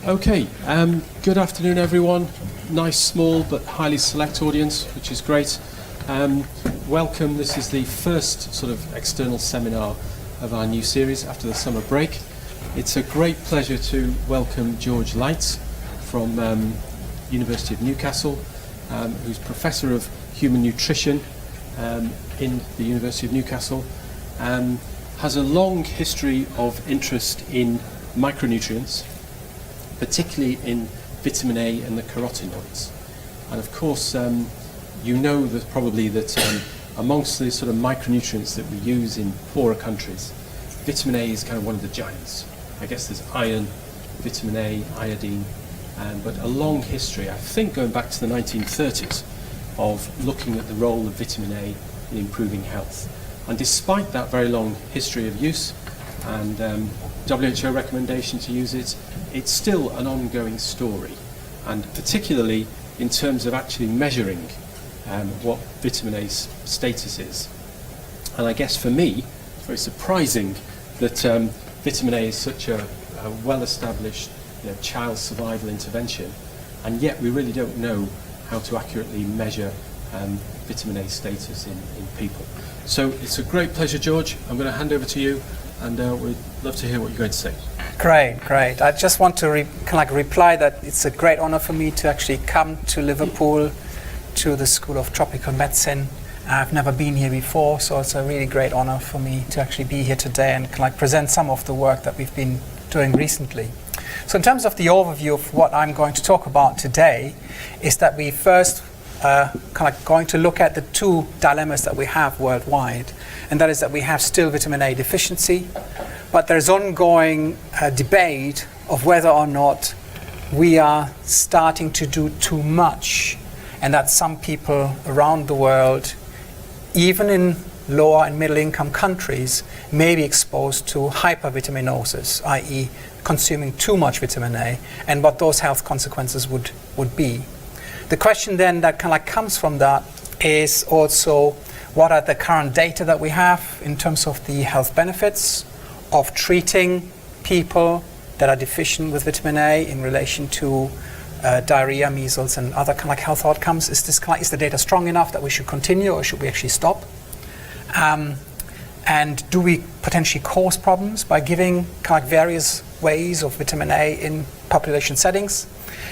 Okay, good afternoon everyone. Nice, small but highly select audience, which is great. Welcome, this is the first sort of external seminar of our new series after the summer break. It's a great pleasure to welcome Georg Lietz from University of Newcastle, who's Professor of Human Nutrition in the University of Newcastle, has a long history of interest in micronutrients, particularly in vitamin A and the carotenoids. And of course, you know that probably that amongst the sort of micronutrients that we use in poorer countries, vitamin A is kind of one of the giants. I guess there's iron, vitamin A, iodine, but a long history, I think going back to the 1930s, of looking at the role of vitamin A in improving health. And despite that very long history of use and WHO recommendation to use it, it's still an ongoing story, and particularly in terms of actually measuring what vitamin A's status is. And I guess for me, it's very surprising that vitamin A is such a well-established child survival intervention, and yet we really don't know how to accurately measure vitamin A status in people. So it's a great pleasure, Georg. I'm going to hand over to you, and we'd love to hear what you're going to say. Great. I just want to reply that it's a great honor for me to actually come to Liverpool, to the School of Tropical Medicine. I've never been here before, so it's a really great honor for me to actually be here today and present some of the work that we've been doing recently. So in terms of the overview of what I'm going to talk about today, is that we first going to look at the two dilemmas that we have worldwide, and that is that we have still vitamin A deficiency, but there's ongoing debate of whether or not we are starting to do too much, and that some people around the world, even in lower and middle income countries, may be exposed to hypervitaminosis, i.e. consuming too much vitamin A, and what those health consequences would be. The question then that comes from that is also, what are the current data that we have in terms of the health benefits of treating people that are deficient with vitamin A in relation to diarrhea, measles, and other health outcomes? Is the data strong enough that we should continue, or should we actually stop? And do we potentially cause problems by giving various ways of vitamin A in population settings?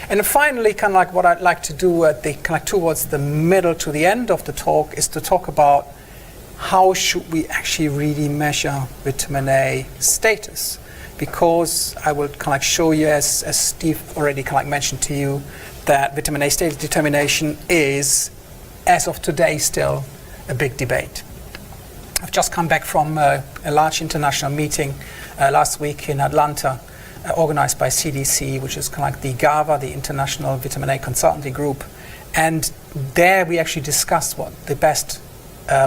And finally, what I'd like to do at the towards the middle to the end of the talk is to talk about how should we actually really measure vitamin A status, because I will show you, as Steve already mentioned to you, that vitamin A status determination is, as of today, still a big debate. I've just come back from a large international meeting last week in Atlanta, organized by CDC, which is the GAVA, the International Vitamin A Consultancy Group. And there we actually discussed what the best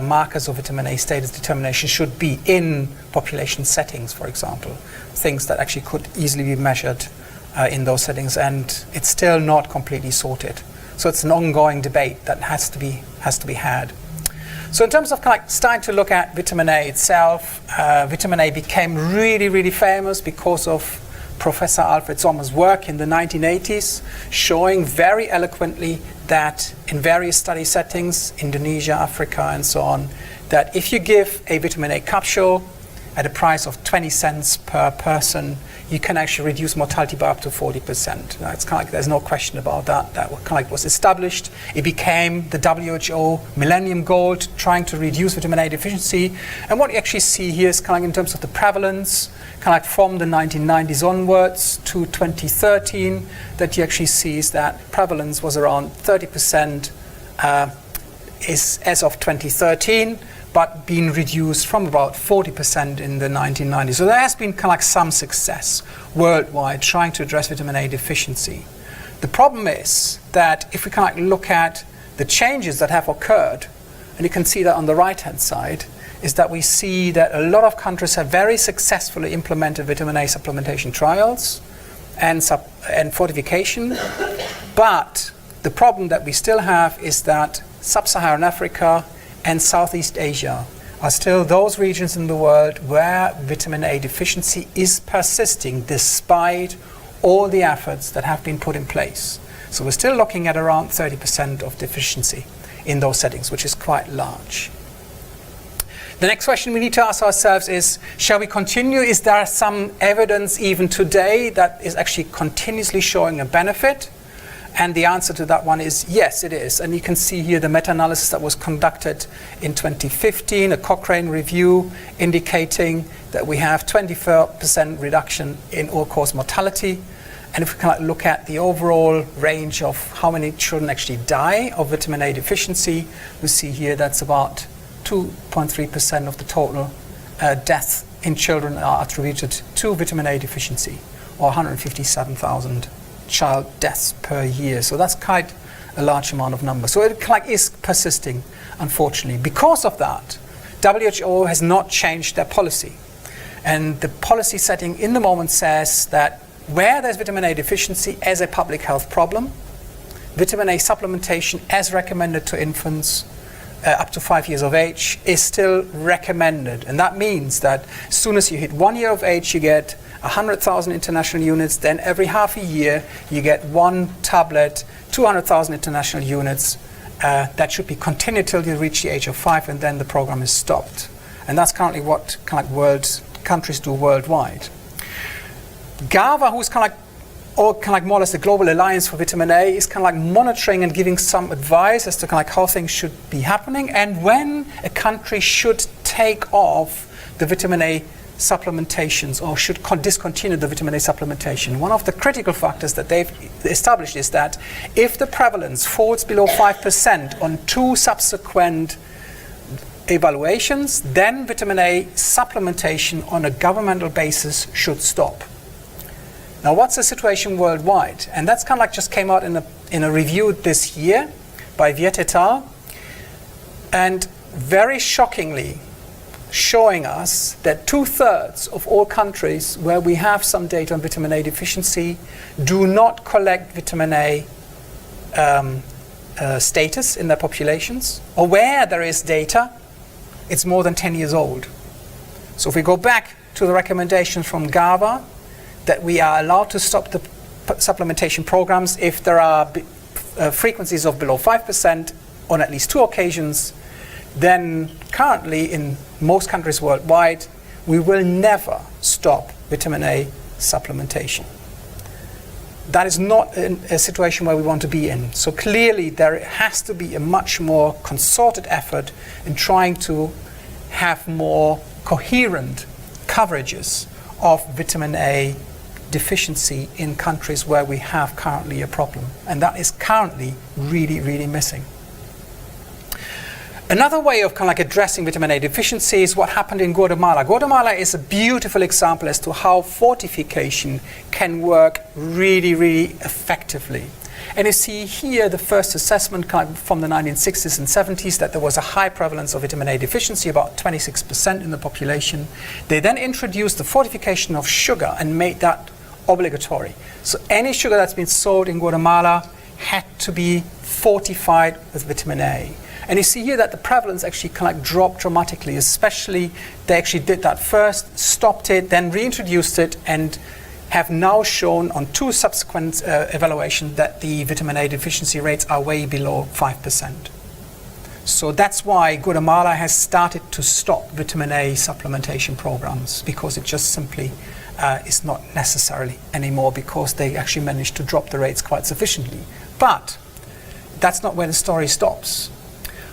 markers of vitamin A status determination should be in population settings, for example. Things that actually could easily be measured in those settings, and it's still not completely sorted. So it's an ongoing debate that has to be had. So in terms of starting to look at vitamin A itself, vitamin A became really, really famous because of Professor Alfred Sommer's work in the 1980s, showing very eloquently that in various study settings, Indonesia, Africa, and so on, that if you give a vitamin A capsule at a price of 20 cents per person, you can actually reduce mortality by up to 40%. It's there's no question about that. That was established. It became the WHO Millennium Goal, trying to reduce vitamin A deficiency. And what you actually see here is in terms of the prevalence, from the 1990s onwards to 2013, that you actually see is that prevalence was around 30% as of 2013, but being reduced from about 40% in the 1990s. So there has been some success worldwide trying to address vitamin A deficiency. The problem is that if we look at the changes that have occurred, and you can see that on the right-hand side, is that we see that a lot of countries have very successfully implemented vitamin A supplementation trials and fortification. But the problem that we still have is that Sub-Saharan Africa and Southeast Asia are still those regions in the world where vitamin A deficiency is persisting despite all the efforts that have been put in place. So we're still looking at around 30% of deficiency in those settings, which is quite large. The next question we need to ask ourselves is, shall we continue? Is there some evidence even today that is actually continuously showing a benefit? And the answer to that one is yes, it is. And you can see here the meta-analysis that was conducted in 2015, a Cochrane review indicating that we have 24% reduction in all-cause mortality. And if we can look at the overall range of how many children actually die of vitamin A deficiency, we see here that's about 2.3% of the total deaths in children are attributed to vitamin A deficiency, or 157,000 child deaths per year. So that's quite a large amount of numbers. So it is persisting, unfortunately. Because of that, WHO has not changed their policy. And the policy setting in the moment says that where there's vitamin A deficiency as a public health problem, vitamin A supplementation as recommended to infants up to 5 years of age is still recommended. And that means that as soon as you hit 1 year of age, you get 100,000 international units. Then every half a year, you get one tablet, 200,000 international units. That should be continued till you reach the age of 5, and then the program is stopped. And that's currently what countries do worldwide. GAVA, who's more or less the Global Alliance for Vitamin A, is monitoring and giving some advice as to how things should be happening and when a country should take off the vitamin A supplementations or should discontinue the vitamin A supplementation. One of the critical factors that they've established is that if the prevalence falls below 5% on 2 subsequent evaluations, then vitamin A supplementation on a governmental basis should stop. Now, what's the situation worldwide? And that's just came out in a review this year by Viet et al. And very shockingly showing us that 2/3 of all countries where we have some data on vitamin A deficiency do not collect vitamin A status in their populations, or where there is data, it's more than 10 years old. So if we go back to the recommendations from GAVA, that we are allowed to stop the supplementation programs if there are frequencies of below 5% on at least 2 occasions, then currently in most countries worldwide, we will never stop vitamin A supplementation. That is not a situation where we want to be in. So clearly there has to be a much more concerted effort in trying to have more coherent coverages of vitamin A deficiency in countries where we have currently a problem. And that is currently really, really missing. Another way of addressing vitamin A deficiency is what happened in Guatemala. Guatemala is a beautiful example as to how fortification can work really, really effectively. And you see here the first assessment from the 1960s and 70s that there was a high prevalence of vitamin A deficiency, about 26% in the population. They then introduced the fortification of sugar and made that obligatory. So any sugar that's been sold in Guatemala had to be fortified with vitamin A. And you see here that the prevalence actually dropped dramatically, especially they actually did that first, stopped it, then reintroduced it, and have now shown on 2 subsequent evaluations that the vitamin A deficiency rates are way below 5%. So that's why Guatemala has started to stop vitamin A supplementation programs, because it just simply is not necessary anymore, because they actually managed to drop the rates quite sufficiently. But that's not where the story stops.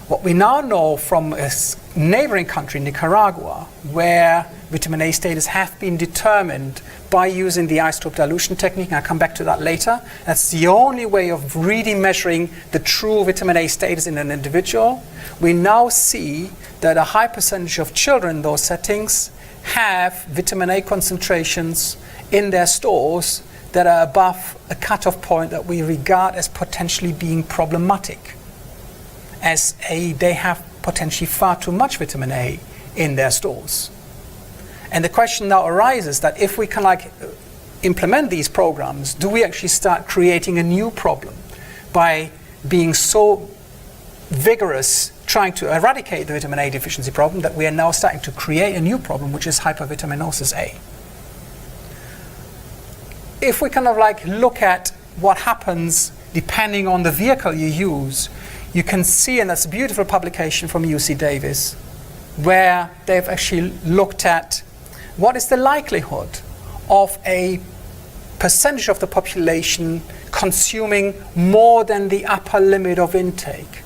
What we now know from a neighboring country, Nicaragua, where vitamin A status have been determined by using the isotope dilution technique, and I'll come back to that later. That's the only way of really measuring the true vitamin A status in an individual. We now see that a high percentage of children in those settings have vitamin A concentrations in their stores that are above a cutoff point that we regard as potentially being problematic, as they have potentially far too much vitamin A in their stores. And the question now arises that if we can implement these programs, do we actually start creating a new problem by being so vigorous trying to eradicate the vitamin A deficiency problem that we are now starting to create a new problem, which is hypervitaminosis A? if we kind of like look at what happens depending on the vehicle you use, you can see, and that's a beautiful publication from UC Davis, where they've actually looked at what is the likelihood of a percentage of the population consuming more than the upper limit of intake.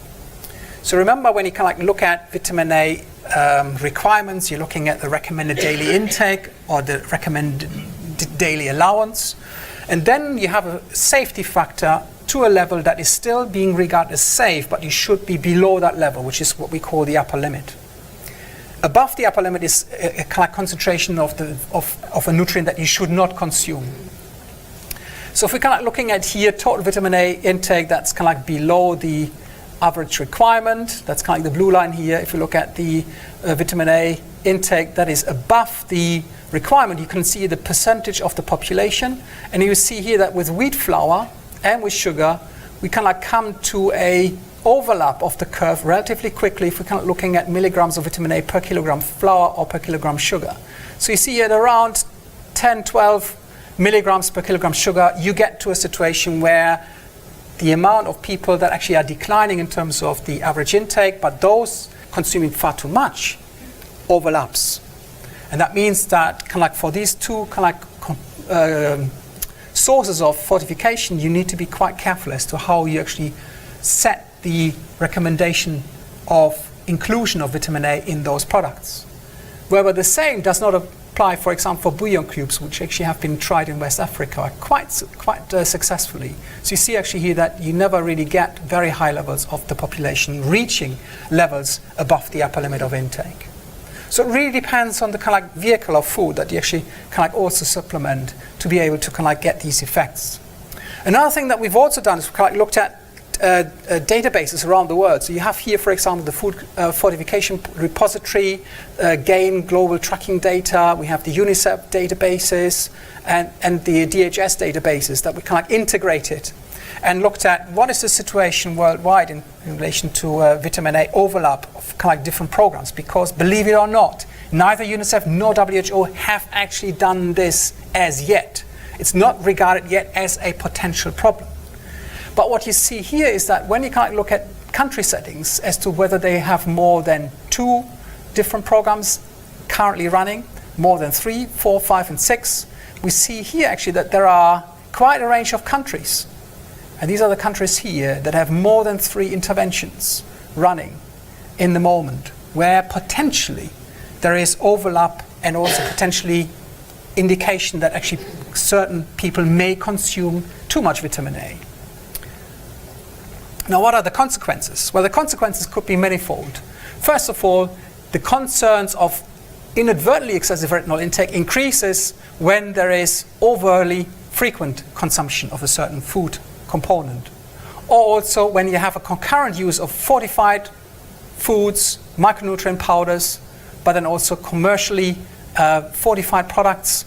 So remember, when you kind of like look at vitamin A requirements, you're looking at the recommended daily intake or the recommended daily allowance, and then you have a safety factor to a level that is still being regarded as safe, but you should be below that level, which is what we call the upper limit. Above the upper limit is a kind of concentration of a nutrient that you should not consume. So if we're kind of looking at here total vitamin A intake, that's kind of like below the average requirement. That's kind of like the blue line here. If you look at the vitamin A intake that is above the requirement, you can see the percentage of the population. And you see here that with wheat flour and with sugar, we kind of like come to a overlap of the curve relatively quickly if we're kind of looking at milligrams of vitamin A per kilogram flour or per kilogram sugar. So you see at around 10, 12 milligrams per kilogram sugar, you get to a situation where the amount of people that actually are declining in terms of the average intake, but those consuming far too much, overlaps. And that means that kind of like for these two kind of like sources of fortification, you need to be quite careful as to how you actually set the recommendation of inclusion of vitamin A in those products. Wherever the same does not apply, for example, for bouillon cubes, which actually have been tried in West Africa quite successfully. So you see actually here that you never really get very high levels of the population reaching levels above the upper limit of intake. So it really depends on the kind of like vehicle of food that you actually kind of like also supplement to be able to kind of like get these effects. Another thing that we've also done is we've kind of like looked at databases around the world. So you have here, for example, the Food Fortification Repository, GAIN global tracking data. We have the UNICEF databases and the DHS databases that we kind of like integrated and looked at what is the situation worldwide in relation to vitamin A overlap of kind of like different programs. Because believe it or not, neither UNICEF nor WHO have actually done this as yet. It's not regarded yet as a potential problem. But what you see here is that when you kind of look at country settings as to whether they have more than 2 different programs currently running, more than 3, 4, 5, and 6, we see here actually that there are quite a range of countries. And these are the countries here that have more than 3 interventions running in the moment, where potentially there is overlap and also potentially indication that actually certain people may consume too much vitamin A. Now, what are the consequences? Well, the consequences could be manifold. First of all, the concerns of inadvertently excessive retinol intake increases when there is overly frequent consumption of a certain food component. Or also when you have a concurrent use of fortified foods, micronutrient powders, but then also commercially fortified products,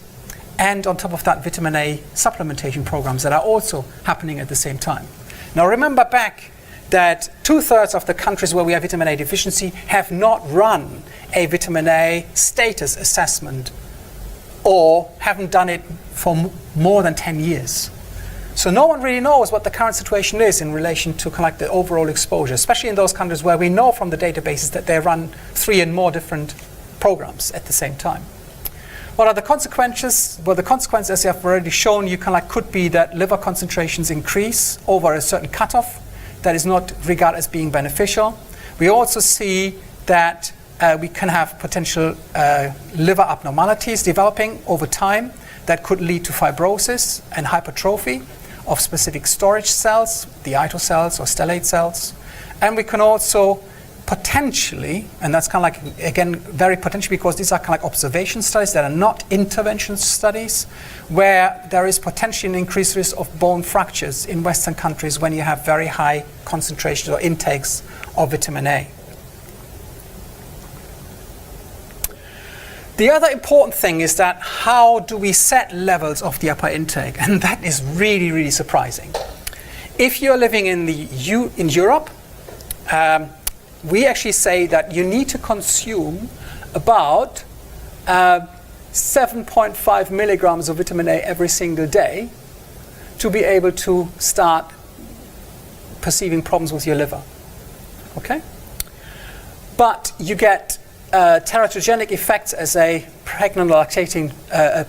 and on top of that, vitamin A supplementation programs that are also happening at the same time. Now remember back that 2/3 of the countries where we have vitamin A deficiency have not run a vitamin A status assessment or haven't done it for more than 10 years. So no one really knows what the current situation is in relation to kind of like the overall exposure, especially in those countries where we know from the databases that they run 3 and more different programs at the same time. What are the consequences? Well, the consequences, as I've already shown, you can like could be that liver concentrations increase over a certain cutoff that is not regarded as being beneficial. We also see that we can have potential liver abnormalities developing over time that could lead to fibrosis and hypertrophy of specific storage cells, the ito cells or stellate cells. And we can also potentially, and that's kind of like, again, very potentially because these are kind of like observation studies that are not intervention studies, where there is potentially an increased risk of bone fractures in Western countries when you have very high concentrations or intakes of vitamin A. The other important thing is that how do we set levels of the upper intake? And that is really, really surprising. If you're living in Europe, we actually say that you need to consume about 7.5 milligrams of vitamin A every single day to be able to start perceiving problems with your liver. Okay? But you get teratogenic effects as a pregnant or lactating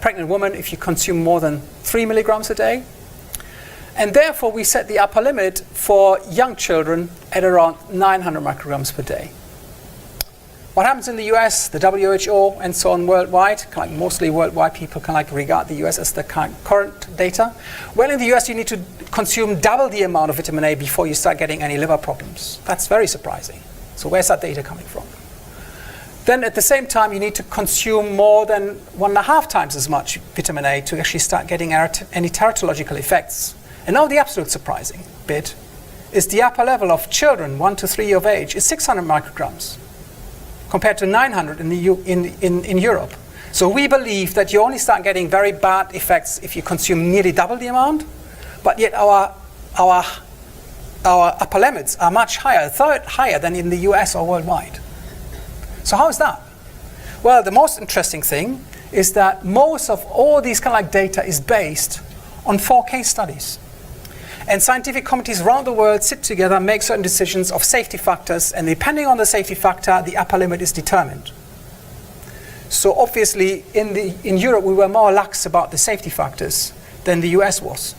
pregnant woman if you consume more than 3 milligrams a day. And therefore, we set the upper limit for young children at around 900 micrograms per day. What happens in the US, the WHO, and so on worldwide, kind of like mostly worldwide, people kind of like regard the US as the current data. Well, in the US, you need to consume double the amount of vitamin A before you start getting any liver problems. That's very surprising. So where's that data coming from? Then at the same time, you need to consume more than 1.5 times as much vitamin A to actually start getting any teratological effects. And now the absolute surprising bit is the upper level of children 1 to 3 years of age is 600 micrograms compared to 900 in Europe. So we believe that you only start getting very bad effects if you consume nearly double the amount, but yet our upper limits are much higher, a third higher than in the US or worldwide. So how is that? Well, the most interesting thing is that most of all these kind of like data is based on 4 case studies. And scientific committees around the world sit together, make certain decisions of safety factors, and depending on the safety factor, the upper limit is determined. So obviously, in Europe, we were more lax about the safety factors than the US was,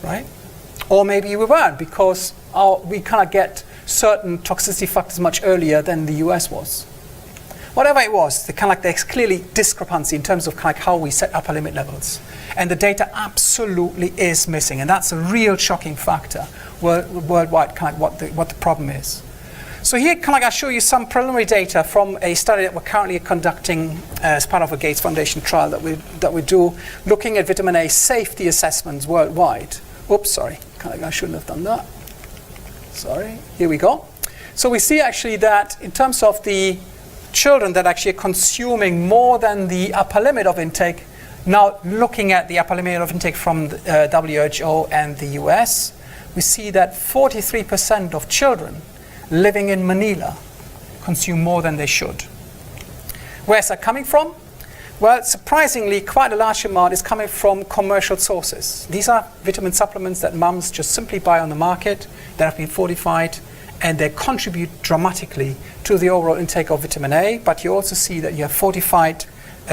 right? Or maybe we weren't, because we kind of get certain toxicity factors much earlier than the US was. Whatever it was, there's clearly discrepancy in terms of kind of like how we set upper limit levels. And the data absolutely is missing, and that's a real shocking factor worldwide, kind of what the problem is. So here, kind of like I show you some preliminary data from a study that we're currently conducting as part of a Gates Foundation trial that we do, looking at vitamin A safety assessments worldwide. Oops, sorry, kind of like I shouldn't have done that. Sorry, here we go. So we see actually that in terms of the children that actually are consuming more than the upper limit of intake, now looking at the upper limit of intake from the WHO and the US, we see that 43% of children living in Manila consume more than they should. Where's that coming from? Well, surprisingly, quite a large amount is coming from commercial sources. These are vitamin supplements that mums just simply buy on the market that have been fortified, and they contribute dramatically to the overall intake of vitamin A. But you also see that you have fortified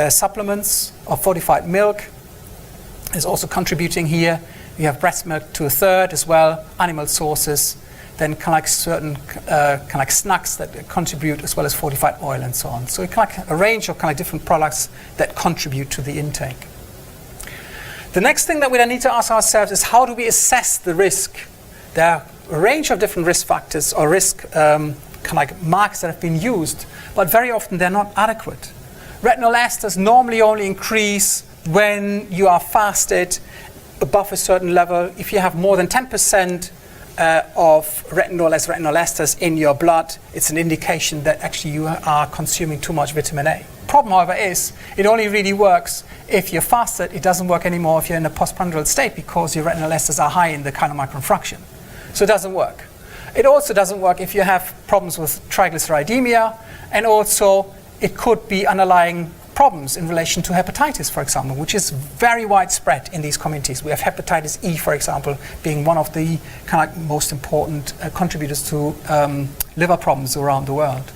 supplements or fortified milk is also contributing here. You have breast milk to a third as well, animal sources, then kind of like certain kind of like snacks that contribute, as well as fortified oil and so on. So kind of like a range of kind of different products that contribute to the intake. The next thing that we then need to ask ourselves is, how do we assess the risk? There are a range of different risk factors or risk kind of like markers that have been used, but very often they're not adequate. Retinol esters normally only increase when you are fasted above a certain level. If you have more than 10% of retinol esters in your blood, it's an indication that actually you are consuming too much vitamin A. Problem, however, is it only really works if you're fasted. It doesn't work anymore if you're in a postprandial state, because your retinol esters are high in the chylomicron fraction. So it doesn't work. It also doesn't work if you have problems with triglyceridemia, and also it could be underlying problems in relation to hepatitis, for example, which is very widespread in these communities. We have hepatitis E, for example, being one of the kind of most important contributors to liver problems around the world.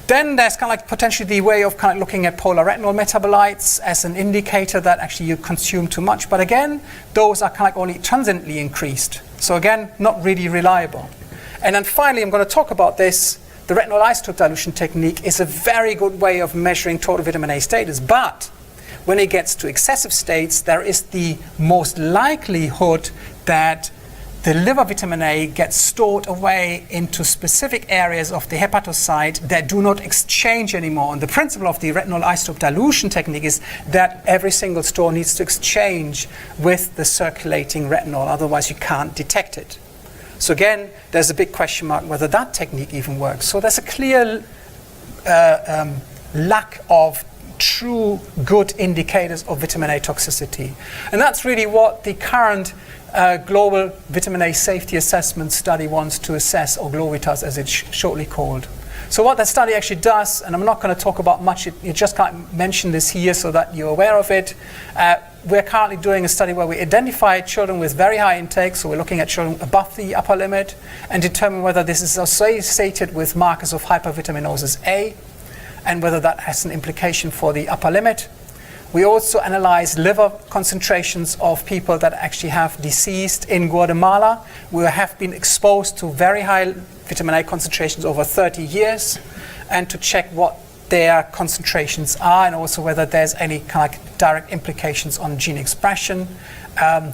Then there's kind of like potentially the way of kind of looking at polar retinol metabolites as an indicator that actually you consume too much. But again, those are kind of like only transiently increased. So again, not really reliable. And then finally, I'm going to talk about this. The retinol isotope dilution technique is a very good way of measuring total vitamin A status, but when it gets to excessive states, there is the most likelihood that the liver vitamin A gets stored away into specific areas of the hepatocyte that do not exchange anymore. And the principle of the retinol isotope dilution technique is that every single store needs to exchange with the circulating retinol, otherwise you can't detect it. So again, there's a big question mark whether that technique even works. So there's a clear lack of true good indicators of vitamin A toxicity. And that's really what the current global vitamin A safety assessment study wants to assess, or GLOVITAS as it's shortly called. So what that study actually does, and I'm not going to talk about much, you just can't mention this here so that you're aware of it. We're currently doing a study where we identify children with very high intake, so we're looking at children above the upper limit, and determine whether this is associated with markers of hypervitaminosis A, and whether that has an implication for the upper limit. We also analyze liver concentrations of people that actually have deceased in Guatemala, who have been exposed to very high vitamin A concentrations over 30 years, and to check what their concentrations are, and also whether there's any kind of direct implications on gene expression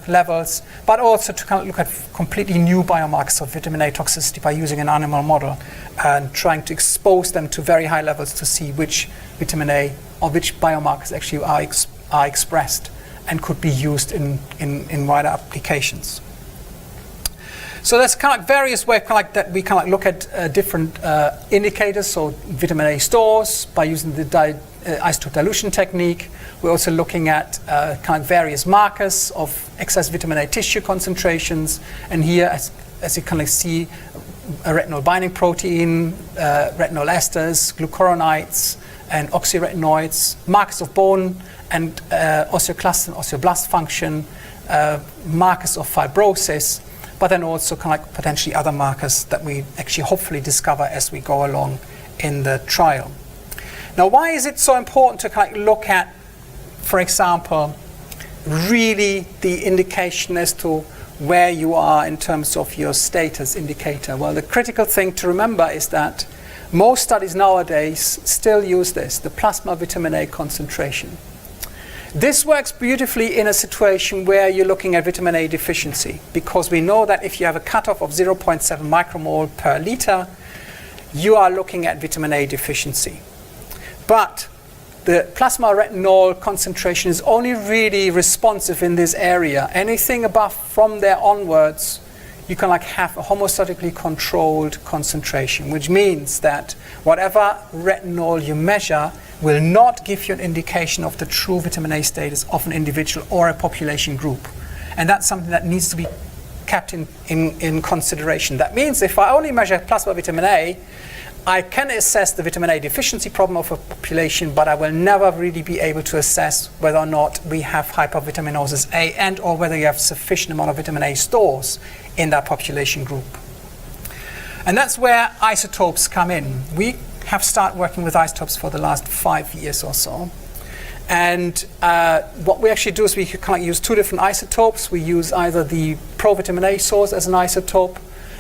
levels, but also to kind of look at completely new biomarkers of vitamin A toxicity by using an animal model and trying to expose them to very high levels to see which vitamin A or which biomarkers actually are expressed and could be used in wider applications. So there's kind of like various ways that we kind of look at different indicators. So vitamin A stores by using the isotope dilution technique. We're also looking at kind of various markers of excess vitamin A tissue concentrations. And here, as you kind of see, a retinol binding protein, retinol esters, glucuronides, and oxyretinoids, markers of bone and osteoclast and osteoblast function, markers of fibrosis, but then also kind of like potentially other markers that we actually hopefully discover as we go along in the trial. Now, why is it so important to kind of look at, for example, really the indication as to where you are in terms of your status indicator? Well, the critical thing to remember is that most studies nowadays still use this, the plasma vitamin A concentration. This works beautifully in a situation where you're looking at vitamin A deficiency, because we know that if you have a cutoff of 0.7 micromole per liter, you are looking at vitamin A deficiency. But the plasma retinol concentration is only really responsive in this area. Anything above from there onwards, you can like have a homostatically controlled concentration, which means that whatever retinol you measure will not give you an indication of the true vitamin A status of an individual or a population group. And that's something that needs to be kept in consideration. That means if I only measure plasma vitamin A, I can assess the vitamin A deficiency problem of a population, but I will never really be able to assess whether or not we have hypervitaminosis A and or whether you have sufficient amount of vitamin A stores in that population group. And that's where isotopes come in. We have started working with isotopes for the last 5 years or so. And what we actually do is we kind of use two different isotopes. We use either the provitamin A source as an isotope,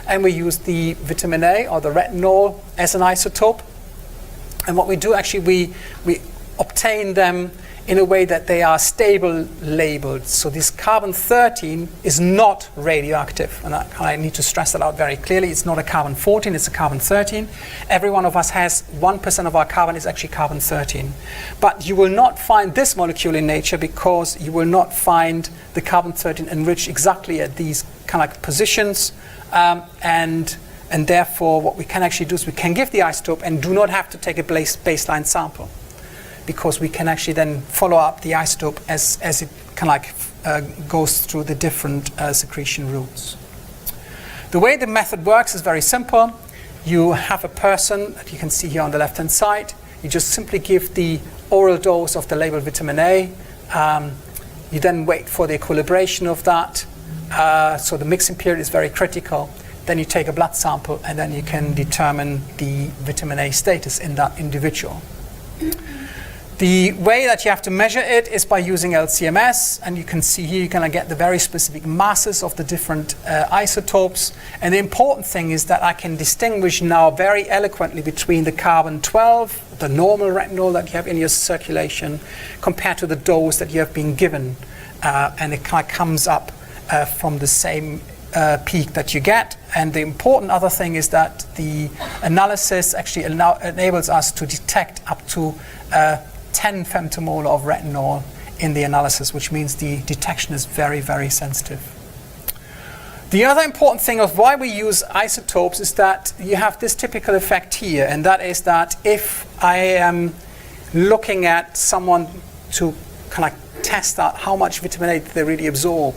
and we use the vitamin A or the retinol as an isotope. And what we do actually, we obtain them in a way that they are stable labeled. So this carbon-13 is not radioactive. And I need to stress that out very clearly. It's not a carbon-14, it's a carbon-13. Every one of us has 1% of our carbon is actually carbon-13. But you will not find this molecule in nature because you will not find the carbon-13 enriched exactly at these kind of like positions. And therefore, what we can actually do is we can give the isotope and do not have to take a baseline sample, because we can actually then follow up the isotope as it kind of like goes through the different secretion routes. The way the method works is very simple. You have a person that you can see here on the left-hand side. You just simply give the oral dose of the labeled vitamin A. You then wait for the equilibration of that. So the mixing period is very critical. Then you take a blood sample and then you can determine the vitamin A status in that individual. The way that you have to measure it is by using LCMS, and you can see here you're going to get the very specific masses of the different isotopes. And the important thing is that I can distinguish now very eloquently between the carbon-12, the normal retinol that you have in your circulation, compared to the dose that you have been given. And it kind of comes up from the same peak that you get. And the important other thing is that the analysis actually enables us to detect up to 10 femtomolar of retinol in the analysis, which means the detection is very, very sensitive. The other important thing of why we use isotopes is that you have this typical effect here, and that is that if I am looking at someone to kind of test out how much vitamin A they really absorb,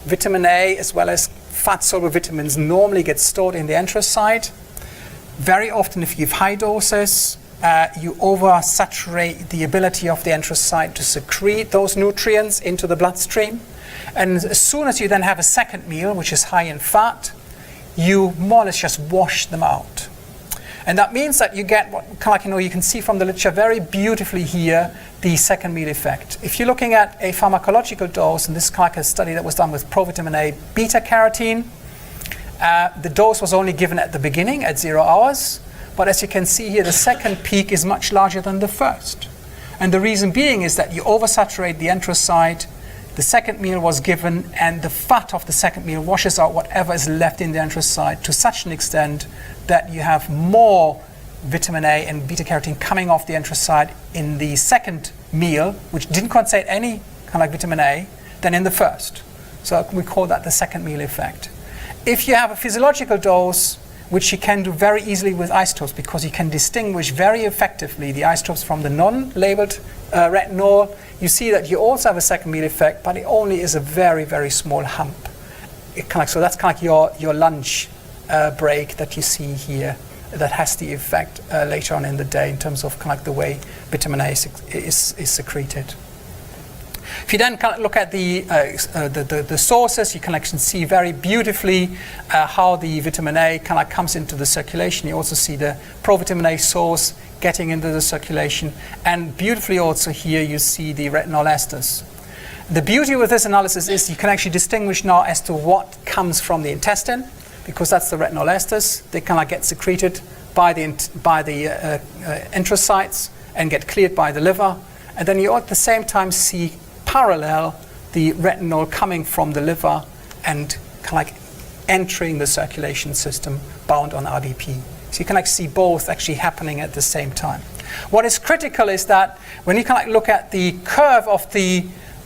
vitamin A as well as fat-soluble vitamins normally get stored in the enterocyte. Very often, if you give high doses, you oversaturate the ability of the enterocyte to secrete those nutrients into the bloodstream. And as soon as you then have a second meal, which is high in fat, you more or less just wash them out. And that means that you get what you can see from the literature very beautifully here, the second meal effect. If you're looking at a pharmacological dose, and this is like a study that was done with provitamin A beta-carotene, the dose was only given at the beginning at 0 hours, but as you can see here, the second peak is much larger than the first. And the reason being is that you oversaturate the enterocyte, the second meal was given, and the fat of the second meal washes out whatever is left in the enterocyte to such an extent that you have more vitamin A and beta-carotene coming off the enterocyte in the second meal, which didn't contain any vitamin A, than in the first. So we call that the second meal effect. If you have a physiological dose, which you can do very easily with isotopes, because you can distinguish very effectively the isotopes from the non-labeled retinol, you see that you also have a second meal effect, but it only is a very, very small hump. So that's your lunch break that you see here that has the effect later on in the day in terms of the way vitamin A is secreted. If you then look at the sources, you can actually see very beautifully how the vitamin A comes into the circulation. You also see the provitamin A source getting into the circulation, and beautifully also here you see the retinol esters. The beauty with this analysis is you can actually distinguish now as to what comes from the intestine, because that's the retinol esters. They get secreted by the enterocytes and get cleared by the liver, and then you at the same time see parallel the retinol coming from the liver and entering the circulation system bound on RBP. So you can see both actually happening at the same time. What is critical is that when you look at the curve of the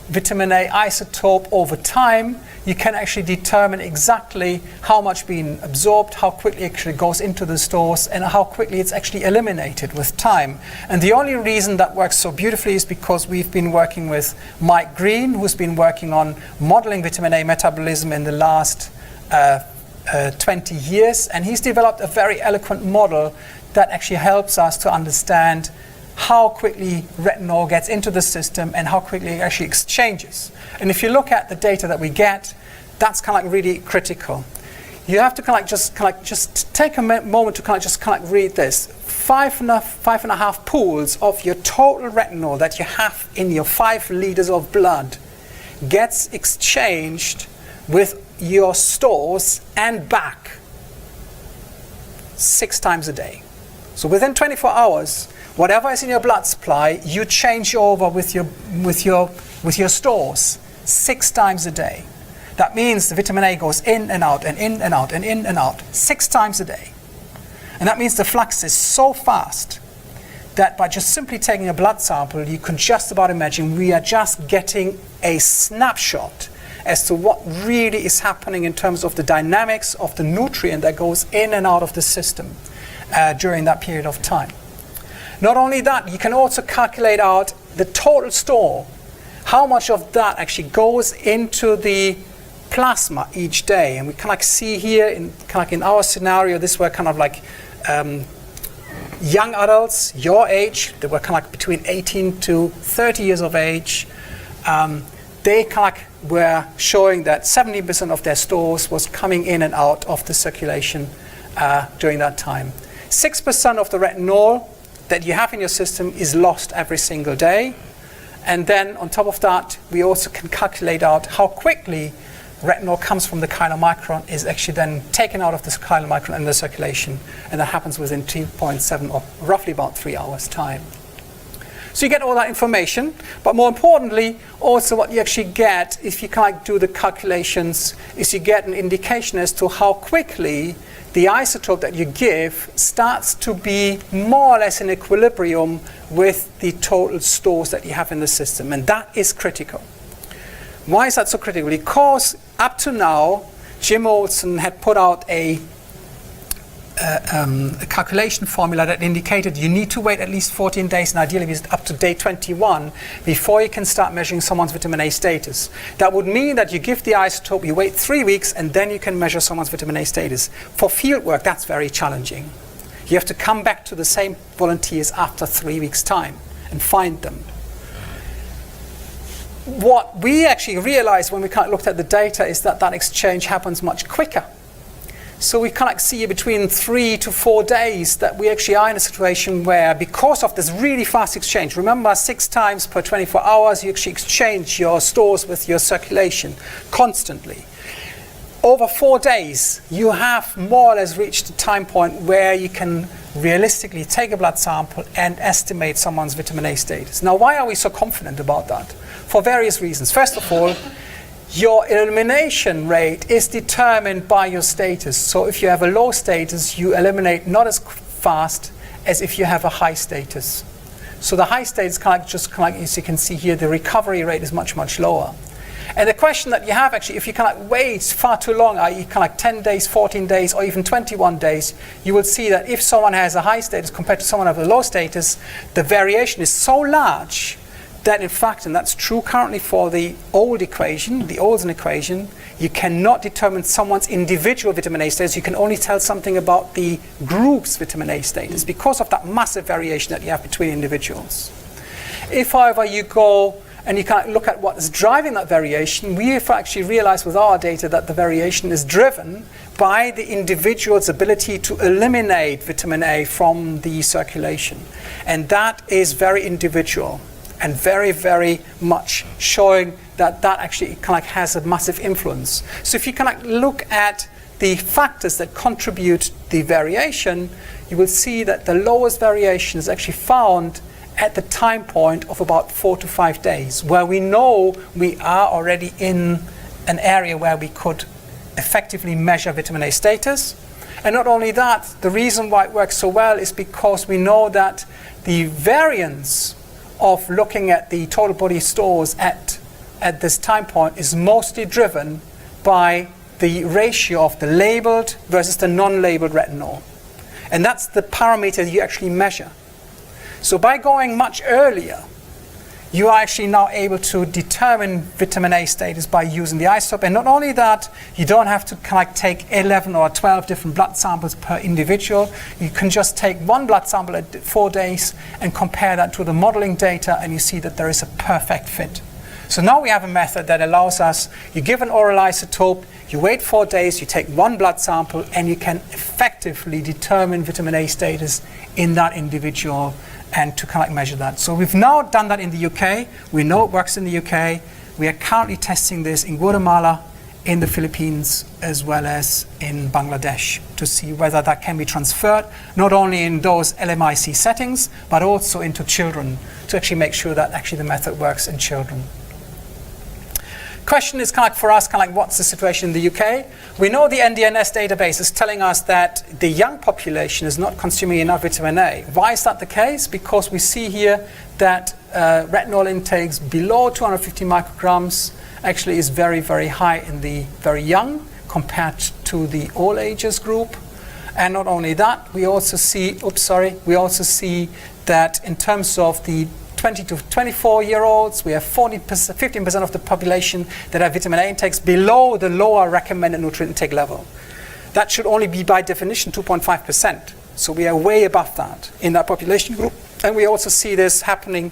vitamin A isotope over time, you can actually determine exactly how much being absorbed, how quickly it actually goes into the stores, and how quickly it's actually eliminated with time. And the only reason that works so beautifully is because we've been working with Mike Green, who's been working on modeling vitamin A metabolism in the last 20 years, and he's developed a very eloquent model that actually helps us to understand how quickly retinol gets into the system and how quickly it actually exchanges. And if you look at the data that we get, that's really critical. You have to just take a moment to read this. 5.5 pools of your total retinol that you have in your 5 liters of blood gets exchanged with your stores and back 6 times a day. So within 24 hours, whatever is in your blood supply, you change over with your stores 6 times a day. That means the vitamin A goes in and out and in and out and in and out 6 times a day. And that means the flux is so fast that by just simply taking a blood sample, you can just about imagine we are just getting a snapshot as to what really is happening in terms of the dynamics of the nutrient that goes in and out of the system during that period of time. Not only that, you can also calculate out the total store, how much of that actually goes into the plasma each day. And we can see here in our scenario, this were young adults, your age, they were between 18 to 30 years of age. They were showing that 70% of their stores was coming in and out of the circulation during that time. 6% of the retinol that you have in your system is lost every single day. And then on top of that, we also can calculate out how quickly retinol comes from the chylomicron is actually then taken out of the chylomicron in the circulation. And that happens within 2.7 or roughly about 3 hours time. So you get all that information, but more importantly, also what you actually get if you do the calculations is you get an indication as to how quickly the isotope that you give starts to be more or less in equilibrium with the total stores that you have in the system, and that is critical. Why is that so critical? Because up to now, Jim Olsen had put out a calculation formula that indicated you need to wait at least 14 days, and ideally up to day 21, before you can start measuring someone's vitamin A status. That would mean that you give the isotope, you wait 3 weeks, and then you can measure someone's vitamin A status. For field work, that's very challenging. You have to come back to the same volunteers after 3 weeks' time and find them. What we actually realized when we kind of looked at the data is that that exchange happens much quicker. So we kind of see between 3 to 4 days that we actually are in a situation where, because of this really fast exchange, remember 6 times per 24 hours, you actually exchange your stores with your circulation constantly. Over 4 days, you have more or less reached a time point where you can realistically take a blood sample and estimate someone's vitamin A status. Now, why are we so confident about that? For various reasons. First of all, your elimination rate is determined by your status. So if you have a low status, you eliminate not as fast as if you have a high status. So the high status, as you can see here, the recovery rate is much, much lower. And the question that you have actually, if you wait far too long, i.e. 10 days, 14 days, or even 21 days, you will see that if someone has a high status compared to someone with a low status, the variation is so large that in fact, and that's true currently for the old equation, the Olsen equation, you cannot determine someone's individual vitamin A status. You can only tell something about the group's vitamin A status because of that massive variation that you have between individuals. If, however, you go and you can look at what is driving that variation, we have actually realized with our data that the variation is driven by the individual's ability to eliminate vitamin A from the circulation. And that is very individual and very, very much showing that that actually has a massive influence. So if you look at the factors that contribute the variation, you will see that the lowest variation is actually found at the time point of about 4 to 5 days, where we know we are already in an area where we could effectively measure vitamin A status. And not only that, the reason why it works so well is because we know that the variance of looking at the total body stores at this time point is mostly driven by the ratio of the labeled versus the non-labeled retinol. And that's the parameter you actually measure. So by going much earlier, you are actually now able to determine vitamin A status by using the isotope. And not only that, you don't have to take 11 or 12 different blood samples per individual. You can just take one blood sample at 4 days and compare that to the modeling data, and you see that there is a perfect fit. So now we have a method that allows us, you give an oral isotope, you wait 4 days, you take one blood sample, and you can effectively determine vitamin A status in that individual and to measure that. So we've now done that in the UK. We know it works in the UK. We are currently testing this in Guatemala, in the Philippines, as well as in Bangladesh, to see whether that can be transferred, not only in those LMIC settings, but also into children, to actually make sure that actually the method works in children. Question is for us, what's the situation in the UK? We know the NDNS database is telling us that the young population is not consuming enough vitamin A. Why is that the case? Because we see here that retinol intakes below 250 micrograms actually is very, very high in the very young compared to the all ages group. And not only that, we also see that in terms of the 20 to 24-year-olds, we have 15% of the population that have vitamin A intakes below the lower recommended nutrient intake level. That should only be, by definition, 2.5%. So we are way above that in that population group. And we also see this happening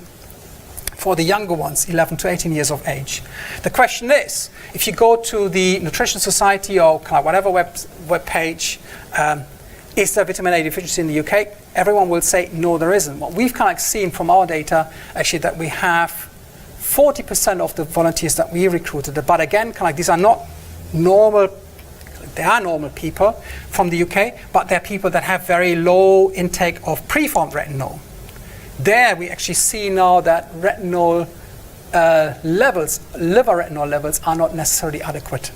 for the younger ones, 11 to 18 years of age. The question is, if you go to the Nutrition Society or whatever web page, is there vitamin A deficiency in the UK? Everyone will say, no, there isn't. What we've seen from our data, actually, that we have 40% of the volunteers that we recruited. But again, these are not normal, they are normal people from the UK, but they're people that have very low intake of preformed retinol. There we actually see now that retinol levels, liver retinol levels, are not necessarily adequate.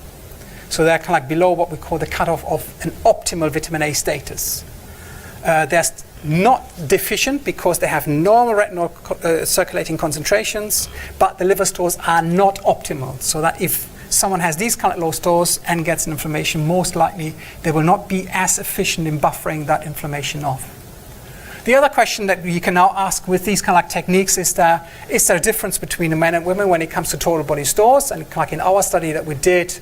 So they're below what we call the cutoff of an optimal vitamin A status. They're not deficient because they have normal retinol circulating concentrations, but the liver stores are not optimal. So that if someone has these low stores and gets an inflammation, most likely they will not be as efficient in buffering that inflammation off. The other question that you can now ask with these techniques is there a difference between the men and women when it comes to total body stores? And in our study that we did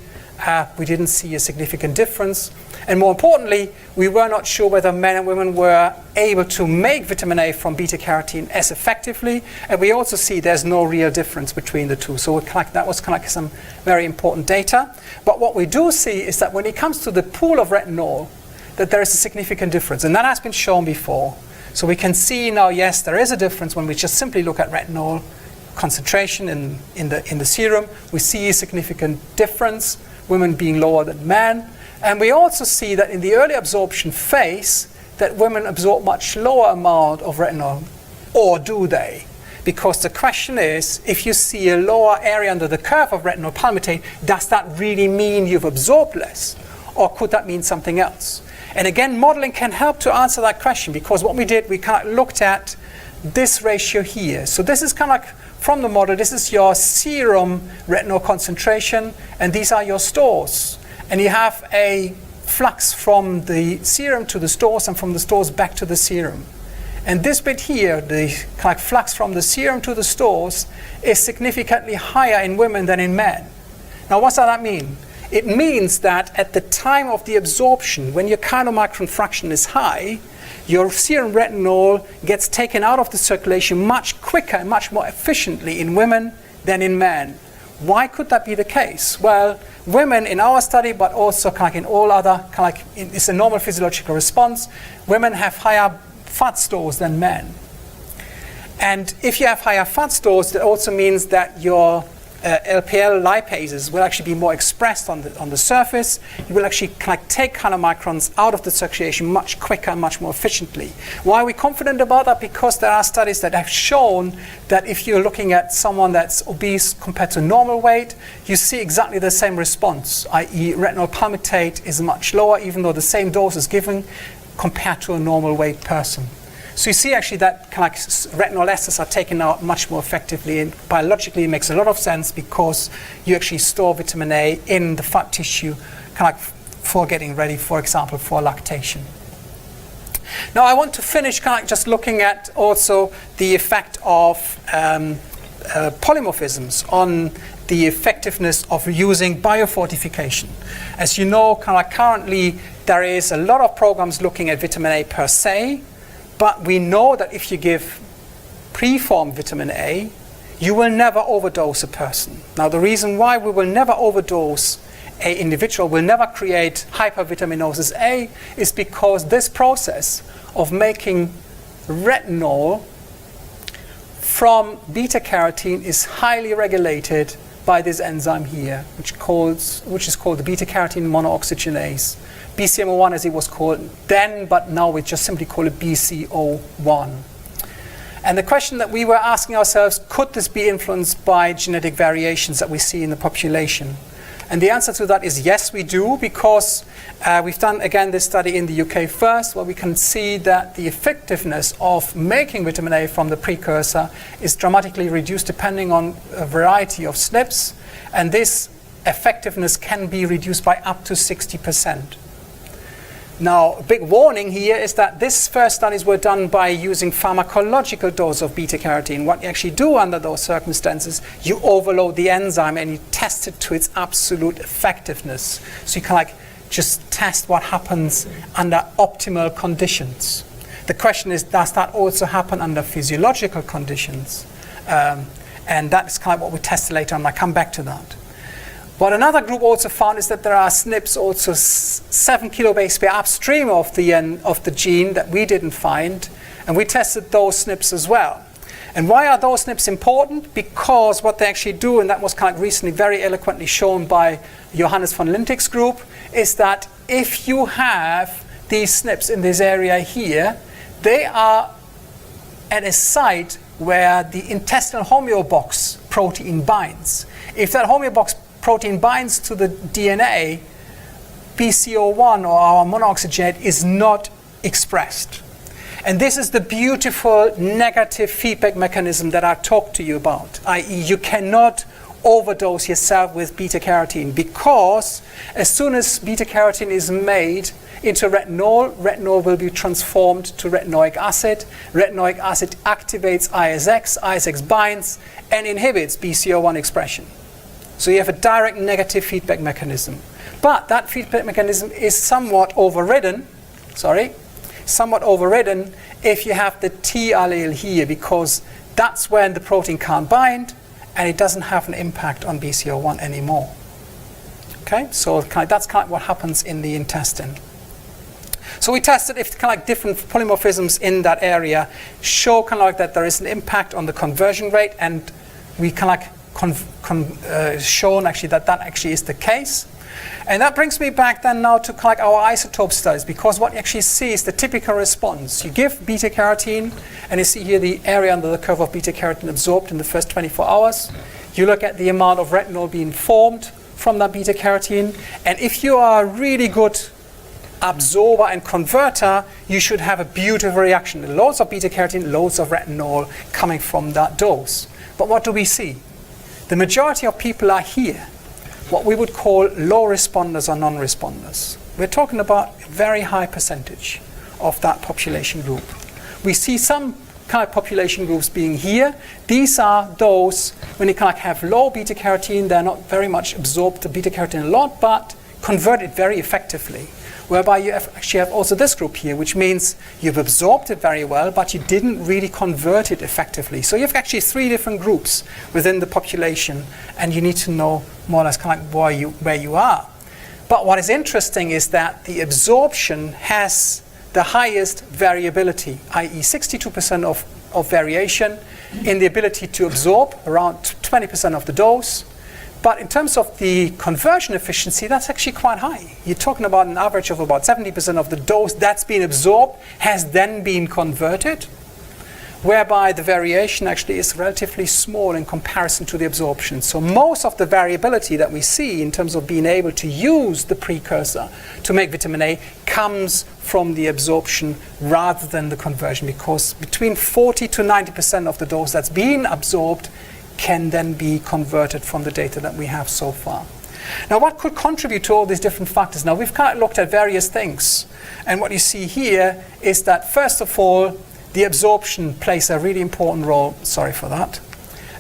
We didn't see a significant difference. And more importantly, we were not sure whether men and women were able to make vitamin A from beta-carotene as effectively. And we also see there's no real difference between the two. So that was kind of some very important data. But what we do see is that when it comes to the pool of retinol, that there is a significant difference. And that has been shown before. So we can see now, yes, there is a difference when we just simply look at retinol concentration in the serum. We see a significant difference, women being lower than men. And we also see that in the early absorption phase, that women absorb much lower amount of retinol, or do they? Because the question is, if you see a lower area under the curve of retinol palmitate, does that really mean you've absorbed less? Or could that mean something else? And again, modeling can help to answer that question, because what we did, we kind of looked at this ratio here. So this is kind of like, from the model, this is your serum retinol concentration, and these are your stores. And you have a flux from the serum to the stores and from the stores back to the serum. And this bit here, the kind of flux from the serum to the stores, is significantly higher in women than in men. Now, what does that mean? It means that at the time of the absorption, when your chylomicron fraction is high, your serum retinol gets taken out of the circulation much quicker and much more efficiently in women than in men. Why could that be the case? Well, women in our study, but also kind of in all other, kind of like it's a normal physiological response, women have higher fat stores than men. And if you have higher fat stores, that also means that your LPL lipases will actually be more expressed on the surface. You will actually kind of take chylomicrons out of the circulation much quicker and much more efficiently. Why are we confident about that? Because there are studies that have shown that if you're looking at someone that's obese compared to normal weight, you see exactly the same response, i.e. retinol palmitate is much lower, even though the same dose is given, compared to a normal weight person. So you see actually that kind of like retinol esters are taken out much more effectively, and biologically it makes a lot of sense because you actually store vitamin A in the fat tissue kind of like for getting ready, for example, for lactation. Now I want to finish kind of like just looking at also the effect of polymorphisms on the effectiveness of using biofortification. As you know, kind of like currently there is a lot of programs looking at vitamin A per se. But we know that if you give preformed vitamin A, you will never overdose a person. Now, the reason why we will never overdose an individual, will never create hypervitaminosis A, is because this process of making retinol from beta-carotene is highly regulated by this enzyme here, which is called the beta-carotene monooxygenase. BCMO1 as it was called then, but now we just simply call it BCO1. And the question that we were asking ourselves, could this be influenced by genetic variations that we see in the population? And the answer to that is yes, we do, because we've done, again, this study in the UK first, where we can see that the effectiveness of making vitamin A from the precursor is dramatically reduced depending on a variety of SNPs, and this effectiveness can be reduced by up to 60%. Now, a big warning here is that these first studies were done by using pharmacological dose of beta-carotene. What you actually do under those circumstances, you overload the enzyme and you test it to its absolute effectiveness. So you can like just test what happens under optimal conditions. The question is, does that also happen under physiological conditions? And that's kind of what we tested later on. I'll come back to that. What another group also found is that there are SNPs also 7 kilobase per upstream of the gene that we didn't find, and we tested those SNPs as well. And why are those SNPs important? Because what they actually do, and that was kind of recently very eloquently shown by Johannes von Lintig's group, is that if you have these SNPs in this area here, they are at a site where the intestinal homeobox protein binds. If that homeobox protein binds to the DNA, BCO1 or our monooxygenate is not expressed. And this is the beautiful negative feedback mechanism that I talked to you about, i.e. you cannot overdose yourself with beta-carotene, because as soon as beta-carotene is made into retinol will be transformed to retinoic acid. Retinoic acid activates ISX binds and inhibits BCO1 expression. So you have a direct negative feedback mechanism. But that feedback mechanism is somewhat overridden if you have the T allele here, because that's when the protein can't bind and it doesn't have an impact on BCL1 anymore. Okay, so that's kind of what happens in the intestine. So we tested if different polymorphisms in that area show that there is an impact on the conversion rate, and we shown actually that actually is the case. And that brings me back then now to our isotope studies, because what you actually see is the typical response. You give beta carotene, and you see here the area under the curve of beta carotene absorbed in the first 24 hours. You look at the amount of retinol being formed from that beta carotene, and if you are a really good absorber and converter, you should have a beautiful reaction. Loads of beta carotene, loads of retinol coming from that dose. But what do we see? The majority of people are here, what we would call low responders or non-responders. We're talking about a very high percentage of that population group. We see some population groups being here. These are those when you have low beta carotene, they're not very much absorbed the beta carotene a lot, but convert it very effectively. Whereby you actually have also this group here, which means you've absorbed it very well, but you didn't really convert it effectively. So you have actually 3 different groups within the population, and you need to know more or less where you are. But what is interesting is that the absorption has the highest variability, i.e. 62% of variation in the ability to absorb, around 20% of the dose. But in terms of the conversion efficiency, that's actually quite high. You're talking about an average of about 70% of the dose that's been absorbed has then been converted, whereby the variation actually is relatively small in comparison to the absorption. So most of the variability that we see in terms of being able to use the precursor to make vitamin A comes from the absorption rather than the conversion, because between 40 to 90% of the dose that's being absorbed can then be converted from the data that we have so far. Now, what could contribute to all these different factors? Now, we've looked at various things, and what you see here is that, first of all, the absorption plays a really important role. Sorry for that.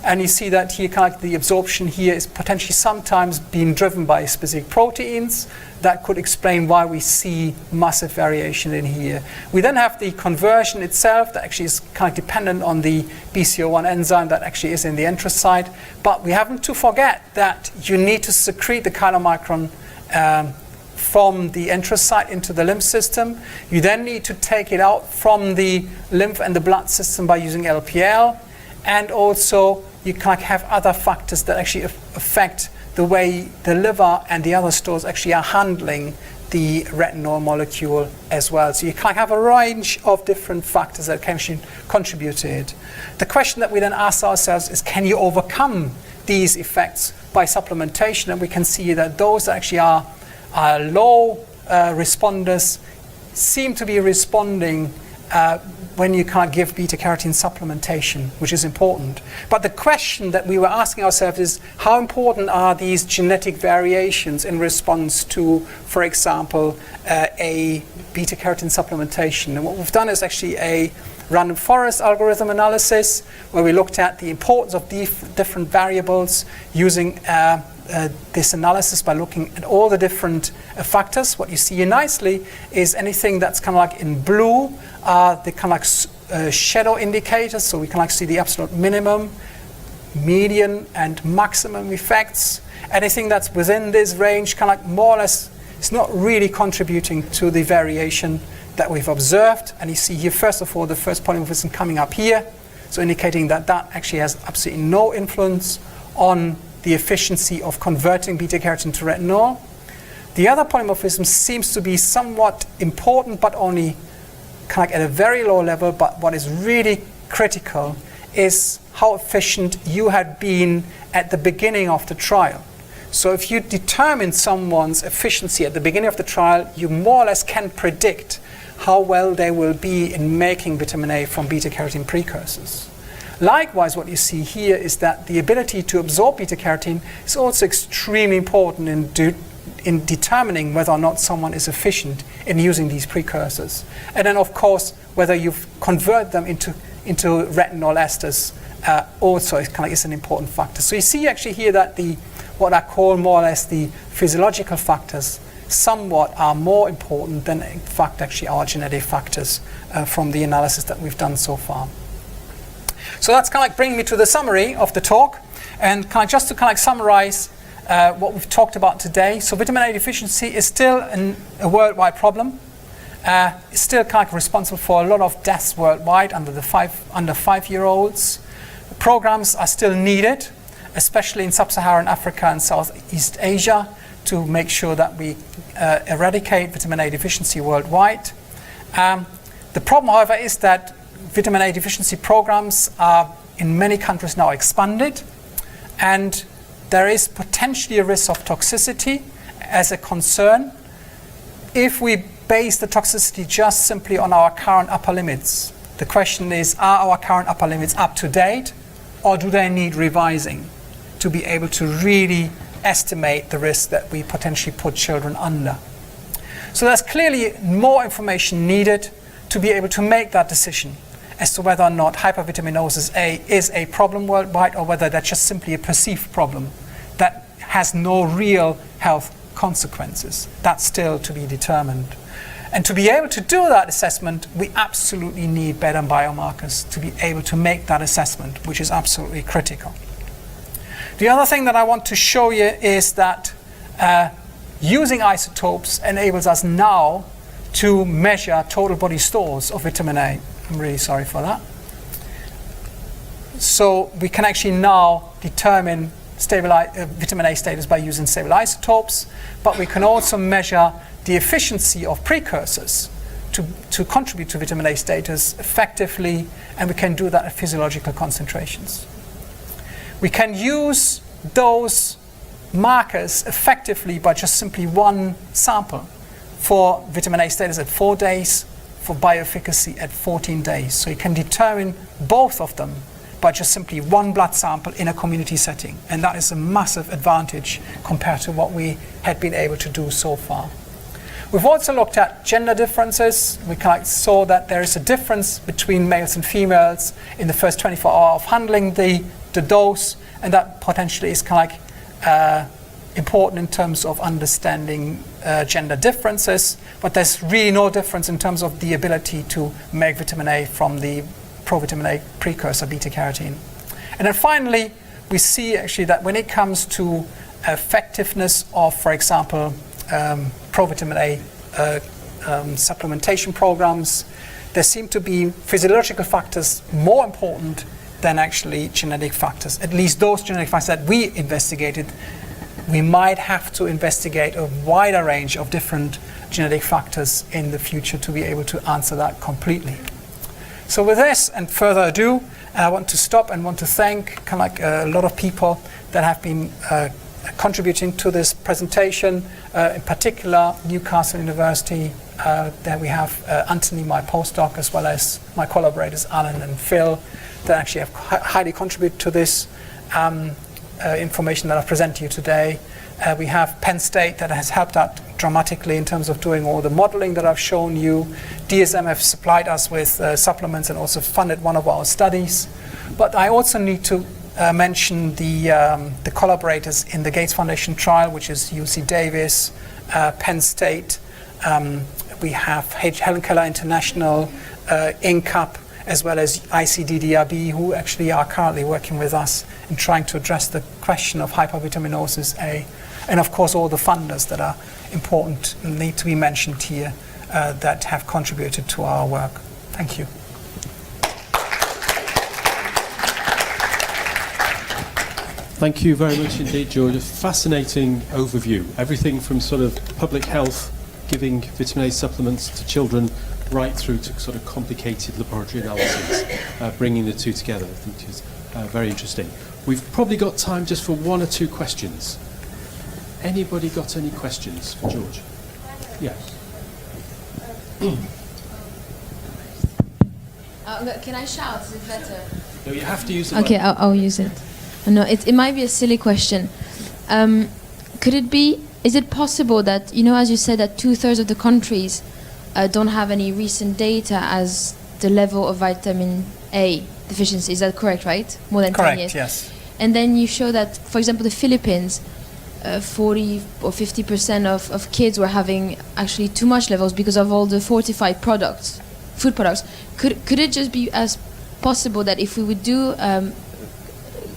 And you see that here, the absorption here is potentially sometimes being driven by specific proteins. That could explain why we see massive variation in here. We then have the conversion itself that actually is dependent on the BCL1 enzyme that actually is in the enterocyte. But we haven't to forget that you need to secrete the chylomicron from the enterocyte into the lymph system. You then need to take it out from the lymph and the blood system by using LPL. And also you have other factors that actually affect the way the liver and the other stores actually are handling the retinol molecule as well. So you have a range of different factors that can actually contribute to it. The question that we then ask ourselves is, can you overcome these effects by supplementation? And we can see that those that actually are low responders seem to be responding when you give beta-carotene supplementation, which is important. But the question that we were asking ourselves is, how important are these genetic variations in response to, for example, a beta-carotene supplementation? And what we've done is actually a random forest algorithm analysis, where we looked at the importance of different variables using this analysis by looking at all the different factors. What you see here nicely is anything that's in blue are the shadow indicators, so we can see the absolute minimum, median, and maximum effects. Anything that's within this range more or less is not really contributing to the variation that we've observed. And you see here, first of all, the first polymorphism coming up here, so indicating that that actually has absolutely no influence on the efficiency of converting beta-carotene to retinol. The other polymorphism seems to be somewhat important, but only at a very low level. But what is really critical is how efficient you had been at the beginning of the trial. So if you determine someone's efficiency at the beginning of the trial, you more or less can predict how well they will be in making vitamin A from beta-carotene precursors. Likewise, what you see here is that the ability to absorb beta-carotene is also extremely important in determining whether or not someone is efficient in using these precursors. And then, of course, whether you've converted them into retinol esters also is an important factor. So you see actually here that what I call more or less the physiological factors somewhat are more important than in fact actually our genetic factors from the analysis that we've done so far. So that's kind of like bringing me to the summary of the talk, and kind of just to kind of like summarize what we've talked about today. So vitamin A deficiency is still a worldwide problem. It's still kind of responsible for a lot of deaths worldwide under 5-year-olds. Programs are still needed, especially in sub-Saharan Africa and Southeast Asia, to make sure that we eradicate vitamin A deficiency worldwide. The problem, however, is that vitamin A deficiency programs are in many countries now expanded, and there is potentially a risk of toxicity as a concern if we base the toxicity just simply on our current upper limits. The question is, are our current upper limits up to date, or do they need revising to be able to really estimate the risk that we potentially put children under? So there's clearly more information needed to be able to make that decision as to whether or not hypervitaminosis A is a problem worldwide, or whether that's just simply a perceived problem that has no real health consequences. That's still to be determined. And to be able to do that assessment, we absolutely need better biomarkers to be able to make that assessment, which is absolutely critical. The other thing that I want to show you is that using isotopes enables us now to measure total body stores of vitamin A. I'm really sorry for that. So we can actually now determine vitamin A status by using stable isotopes, but we can also measure the efficiency of precursors to contribute to vitamin A status effectively, and we can do that at physiological concentrations. We can use those markers effectively by just simply one sample for vitamin A status at 4 days, for bioefficacy at 14 days. So you can determine both of them by just simply one blood sample in a community setting. And that is a massive advantage compared to what we had been able to do so far. We've also looked at gender differences. We kind of saw that there is a difference between males and females in the first 24 hours of handling the dose, and that potentially is kind of like important in terms of understanding gender differences, but there's really no difference in terms of the ability to make vitamin A from the provitamin A precursor beta-carotene. And then finally, we see actually that when it comes to effectiveness of, for example, provitamin A supplementation programs, there seem to be physiological factors more important than actually genetic factors. At least those genetic factors that we investigated. We might have to investigate a wider range of different genetic factors in the future to be able to answer that completely. So with this and further ado, I want to stop and want to thank kind of like a lot of people that have been contributing to this presentation, in particular Newcastle University. There we have Anthony, my postdoc, as well as my collaborators Alan and Phil, that actually have highly contributed to this information that I've presented to you today. We have Penn State that has helped out dramatically in terms of doing all the modeling that I've shown you. DSM have supplied us with supplements and also funded one of our studies. But I also need to mention the collaborators in the Gates Foundation trial, which is UC Davis, Penn State. We have Helen Keller International, INCAP, as well as ICDDRB, who actually are currently working with us in trying to address the question of hypervitaminosis A. And of course, all the funders that are important and need to be mentioned here that have contributed to our work. Thank you. Thank you very much indeed, Georg. A fascinating overview. Everything from sort of public health, giving vitamin A supplements to children, right through to sort of complicated laboratory analysis, bringing the two together, I think is very interesting. We've probably got time just for one or two questions. Anybody got any questions for Georg? Yeah. Can I shout? Is it better? No, you have to use the Okay, I'll use it. No, it might be a silly question. Could it be, is it possible that, you know, as you said, that 2/3 of the countries don't have any recent data as the level of vitamin A deficiency. Is that correct, right? More than 10 years. Correct, yes. And then you show that, for example, the Philippines, 40 or 50% of kids were having actually too much levels because of all the fortified products, food products. Could it just be as possible that if we would do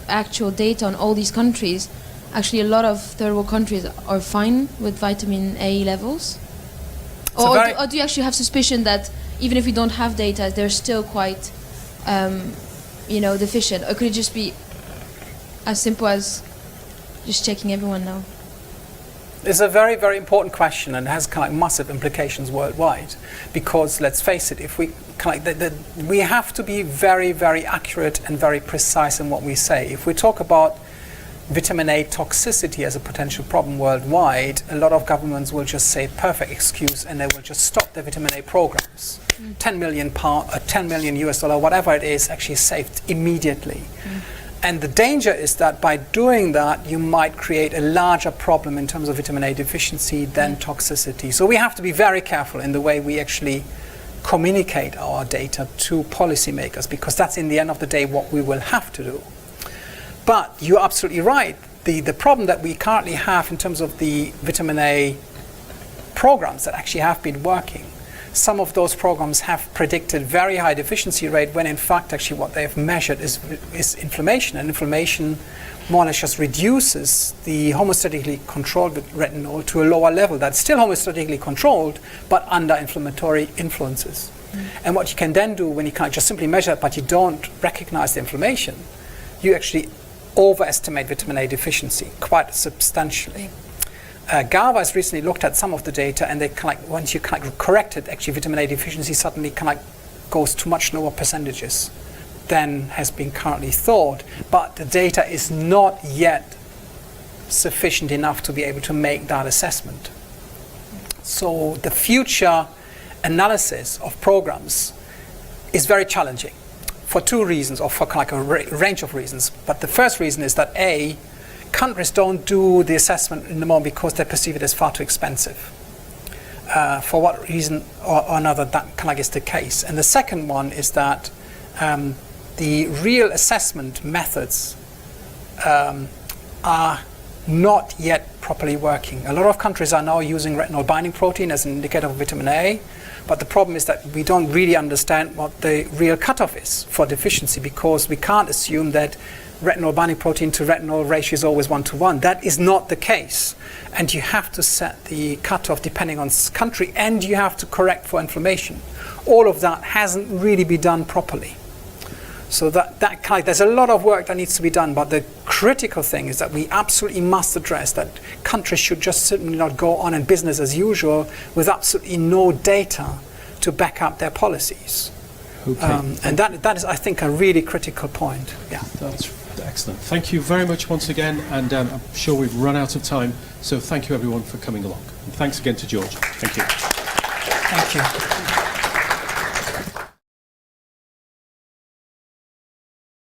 actual data on all these countries, actually a lot of third world countries are fine with vitamin A levels? Or do you actually have suspicion that even if we don't have data, they're still quite, deficient? Or could it just be as simple as just checking everyone now? It's a very, very important question and has kind of massive implications worldwide. Because let's face it, if we we have to be very, very accurate and very precise in what we say. If we talk about vitamin A toxicity as a potential problem worldwide, a lot of governments will just say perfect excuse and they will just stop their vitamin A programs. 10 million US dollar, whatever it is, actually saved immediately. And the danger is that by doing that, you might create a larger problem in terms of vitamin A deficiency than toxicity. So we have to be very careful in the way we actually communicate our data to policymakers, because that's in the end of the day what we will have to do. But you're absolutely right. The problem that we currently have in terms of the vitamin A programs that actually have been working, some of those programs have predicted very high deficiency rate when in fact actually what they've measured is inflammation, and inflammation more or less just reduces the homeostatically controlled retinol to a lower level that's still homeostatically controlled but under inflammatory influences. And what you can then do when you can't just simply measure it but you don't recognize the inflammation, you actually overestimate vitamin A deficiency quite substantially. GAVA has recently looked at some of the data, and they once you correct it, actually vitamin A deficiency suddenly goes to much lower percentages than has been currently thought. But the data is not yet sufficient enough to be able to make that assessment. So the future analysis of programs is very challenging for two reasons, or for a range of reasons. But the first reason is that A, countries don't do the assessment anymore because they perceive it as far too expensive. For what reason or another, that is the case. And the second one is that the real assessment methods are not yet properly working. A lot of countries are now using retinol binding protein as an indicator of vitamin A, but the problem is that we don't really understand what the real cutoff is for deficiency, because we can't assume that retinol binding protein to retinol ratio is always 1:1. That is not the case. And you have to set the cutoff depending on country, and you have to correct for inflammation. All of that hasn't really been done properly. So there's a lot of work that needs to be done, but the critical thing is that we absolutely must address that countries should just simply not go on in business as usual with absolutely no data to back up their policies. Okay. And that is, I think, a really critical point. Yeah. That's excellent. Thank you very much once again, and I'm sure we've run out of time, so thank you everyone for coming along. And thanks again to Georg. Thank you. Thank you.